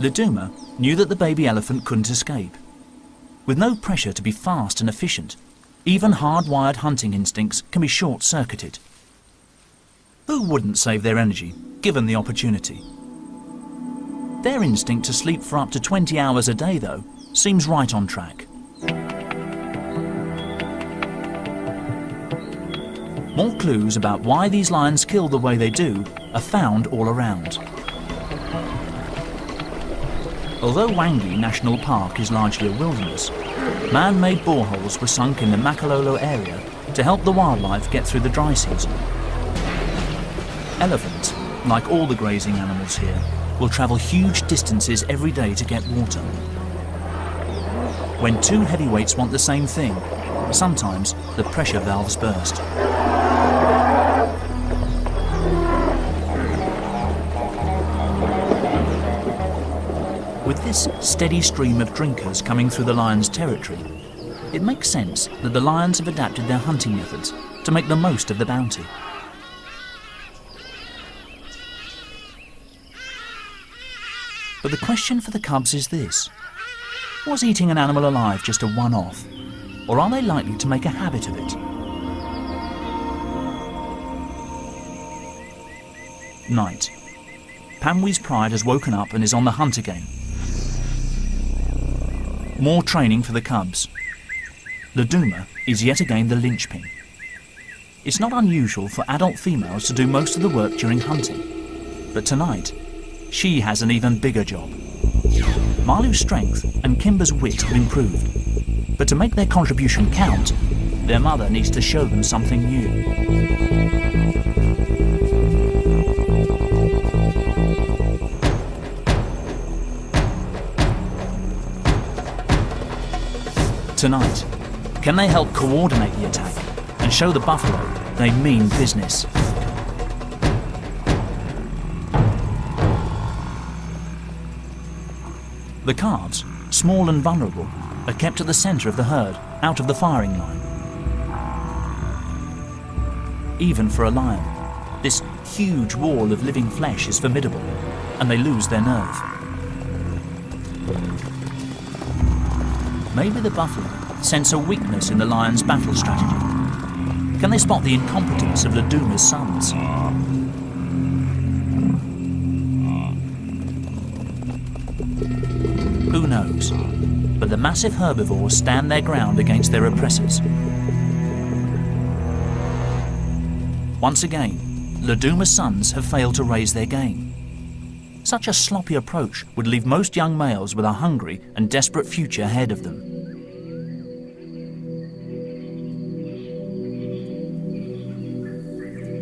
Laduma knew that the baby elephant couldn't escape. With no pressure to be fast and efficient, even hardwired hunting instincts can be short-circuited. Who wouldn't save their energy, given the opportunity? Their instinct to sleep for up to 20 hours a day, though, seems right on track. More clues about why these lions kill the way they do are found all around. Although Wangi National Park is largely a wilderness, man-made boreholes were sunk in the Makalolo area to help the wildlife get through the dry season. Elephants, like all the grazing animals here, will travel huge distances every day to get water. When two heavyweights want the same thing, sometimes the pressure valves burst. With this steady stream of drinkers coming through the lion's territory, it makes sense that the lions have adapted their hunting methods to make the most of the bounty. But the question for the cubs is this: was eating an animal alive just a one-off, or are they likely to make a habit of it? Night. Pamwi's pride has woken up and is on the hunt again. More training for the cubs. Laduma is yet again the linchpin. It's not unusual for adult females to do most of the work during hunting, but tonight, she has an even bigger job. Malu's strength and Kimber's wit have improved, but to make their contribution count, their mother needs to show them something new. Tonight, can they help coordinate the attack and show the buffalo they mean business? The calves, small and vulnerable, are kept at the centre of the herd, out of the firing line. Even for a lion, this huge wall of living flesh is formidable, and they lose their nerve. Maybe the buffalo sense a weakness in the lion's battle strategy. Can they spot the incompetence of Laduma's sons? Who knows? But the massive herbivores stand their ground against their oppressors. Once again, Laduma's sons have failed to raise their game. Such a sloppy approach would leave most young males with a hungry and desperate future ahead of them.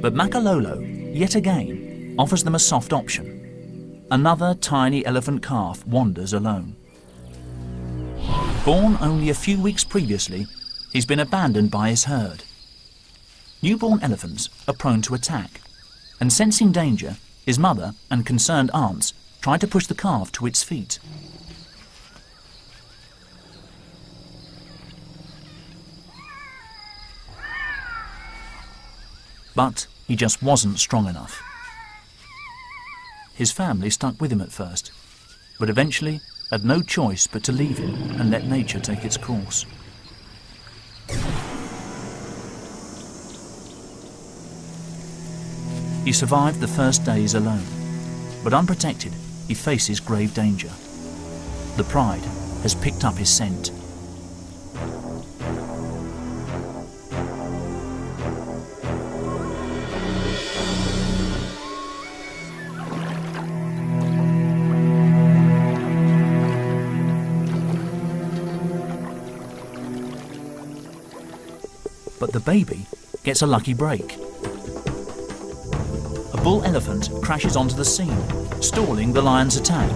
But Makalolo, yet again, offers them a soft option. Another tiny elephant calf wanders alone. Born only a few weeks previously, he's been abandoned by his herd. Newborn elephants are prone to attack, and sensing danger, his mother and concerned aunts try to push the calf to its feet. But he just wasn't strong enough. His family stuck with him at first, but eventually had no choice but to leave him and let nature take its course. He survived the first days alone, but unprotected, he faces grave danger. The pride has picked up his scent. But the baby gets a lucky break. A bull elephant crashes onto the scene, stalling the lion's attack.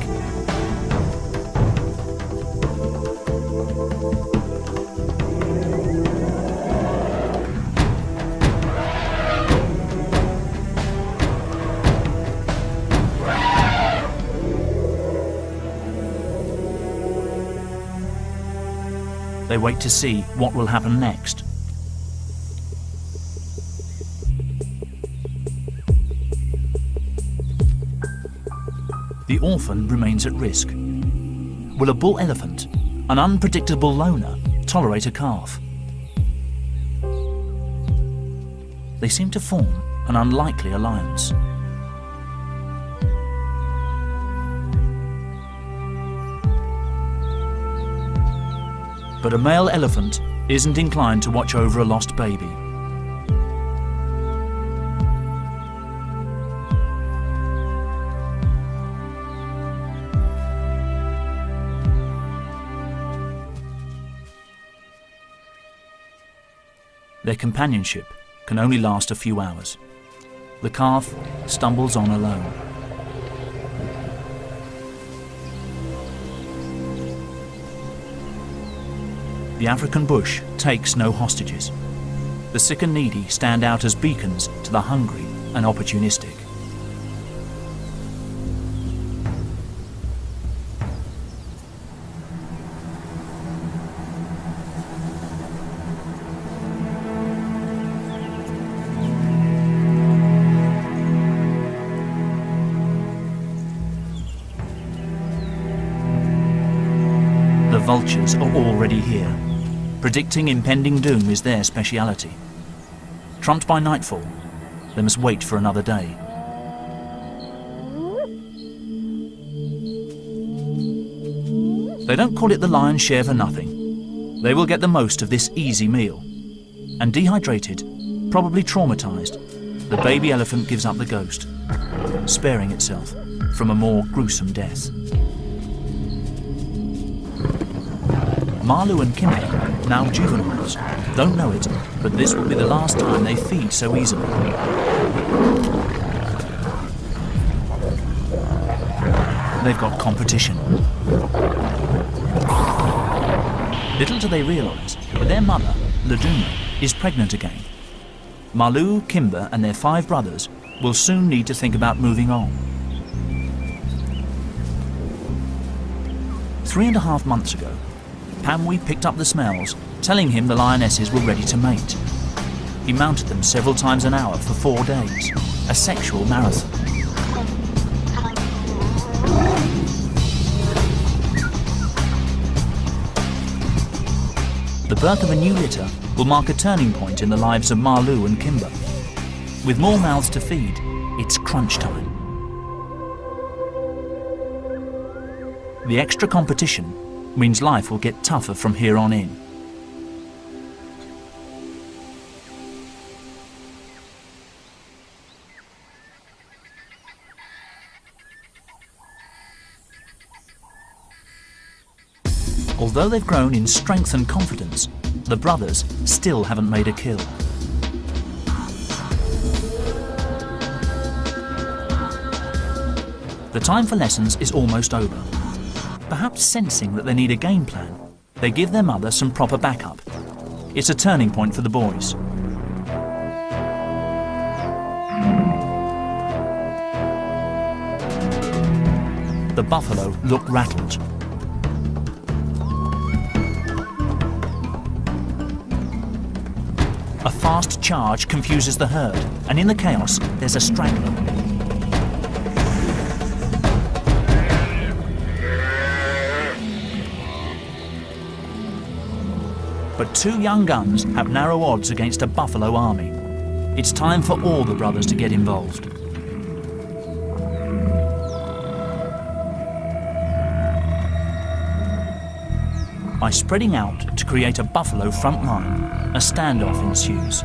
They wait to see what will happen next. the orphan remains at risk. Will a bull elephant, an unpredictable loner, tolerate a calf? They seem to form an unlikely alliance. But a male elephant isn't inclined to watch over a lost baby. Their companionship can only last a few hours. The calf stumbles on alone. The African bush takes no hostages. The sick and needy stand out as beacons to the hungry and opportunistic. The vultures are already here. Predicting impending doom is their speciality. Trumped by nightfall, they must wait for another day. They don't call it the lion's share for nothing. They will get the most of this easy meal. And dehydrated, probably traumatized, the baby elephant gives up the ghost, sparing itself from a more gruesome death. Marlu and Kimber, now juveniles, don't know it, but this will be the last time they feed so easily. They've got competition. Little do they realise, but their mother, Laduma, is pregnant again. Marlu, Kimber and their 5 brothers will soon need to think about moving on. 3.5 months ago, Pamwi picked up the smells, telling him the lionesses were ready to mate. He mounted them several times an hour for 4 days, a sexual marathon. The birth of a new litter will mark a turning point in the lives of Marlu and Kimber. With more mouths to feed, it's crunch time. The extra competition means life will get tougher from here on in. Although they've grown in strength and confidence, the brothers still haven't made a kill. The time for lessons is almost over. Perhaps sensing that they need a game plan, they give their mother some proper backup. It's a turning point for the boys. The buffalo look rattled. A fast charge confuses the herd, and in the chaos, there's a straggler. But 2 young guns have narrow odds against a buffalo army. It's time for all the brothers to get involved. By spreading out to create a buffalo front line, a standoff ensues.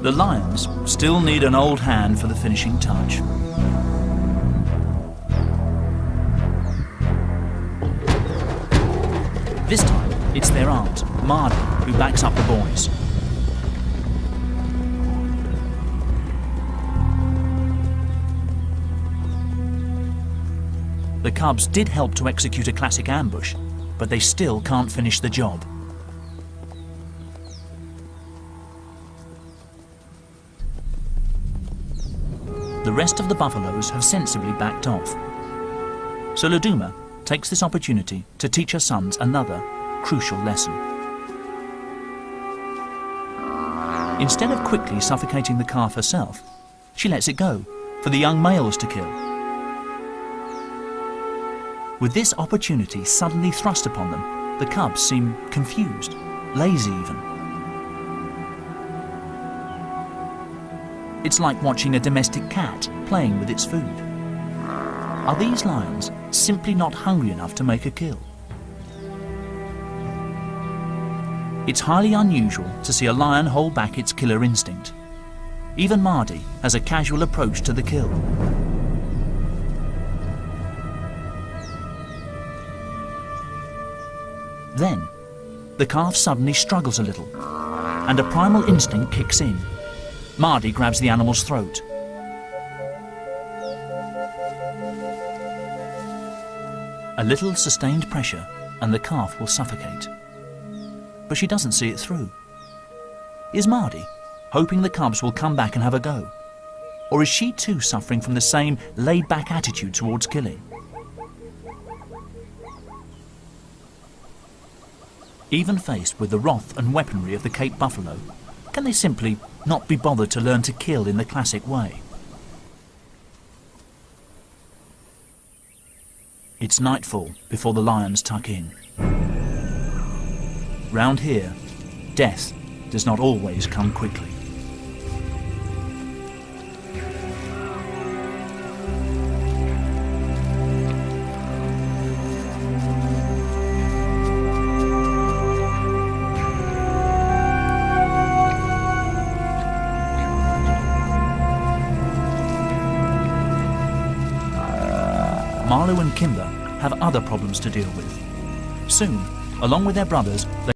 The lions still need an old hand for the finishing touch. This time, it's their aunt, Mardi, who backs up the boys. The cubs did help to execute a classic ambush, but they still can't finish the job. The rest of the buffaloes have sensibly backed off. So Laduma takes this opportunity to teach her sons another, crucial lesson. Instead of quickly suffocating the calf herself, she lets it go for the young males to kill. With this opportunity suddenly thrust upon them, the cubs seem confused, lazy even. It's like watching a domestic cat playing with its food. Are these lions simply not hungry enough to make a kill? It's highly unusual to see a lion hold back its killer instinct. Even Mardi has a casual approach to the kill. Then, the calf suddenly struggles a little, and a primal instinct kicks in. Mardi grabs the animal's throat. A little sustained pressure and the calf will suffocate. But she doesn't see it through. Is Mardi hoping the cubs will come back and have a go? Or is she too suffering from the same laid-back attitude towards killing? Even faced with the wrath and weaponry of the Cape buffalo, can they simply not be bothered to learn to kill in the classic way? It's nightfall before the lions tuck in. Round here, death does not always come quickly. Marlo and Kimber have other problems to deal with. Soon, along with their brothers, they